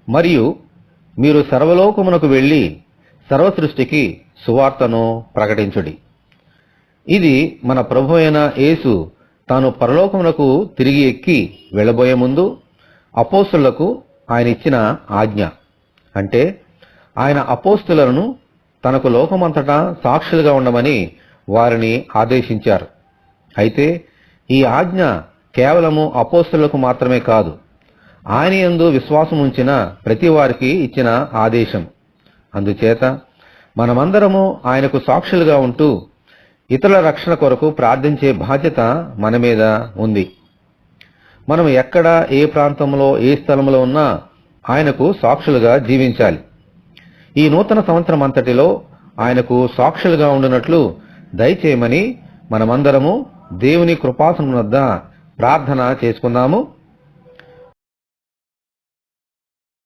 మరియు మీరు సర్వలోకమునకు వెళ్ళి సర్వసృష్టికి సువార్తను ప్రకటించుడి. ఇది మన ప్రభు అయిన యేసు తాను పరలోకమునకు తిరిగి ఎక్కి వెళ్ళబోయే ముందు అపోస్తులకు ఆయన ఇచ్చిన ఆజ్ఞ. అంటే ఆయన అపోస్తులను తనకు లోకమంతటా సాక్షులుగా ఉండమని వారిని ఆదేశించారు. అయితే ఈ ఆజ్ఞ కేవలము అపోస్తులకు మాత్రమే కాదు, ఆయన యందు విశ్వాసం ఉంచిన ప్రతి వారికి ఇచ్చిన ఆదేశం. అందుచేత మనమందరము ఆయనకు సాక్షులుగా ఉంటూ ఇతరుల రక్షణ కొరకు ప్రార్థించే బాధ్యత మన మీద ఉంది. మనం ఎక్కడ, ఏ ప్రాంతంలో, ఏ స్థలంలో ఉన్నా ఆయనకు సాక్షులుగా జీవించాలి. ఈ నూతన సంవత్సరం అంతటిలో ఆయనకు సాక్షులుగా ఉండునట్లు దయచేయమని మనమందరము దేవుని కృపాసనం వద్ద ప్రార్థన చేసుకుందాము.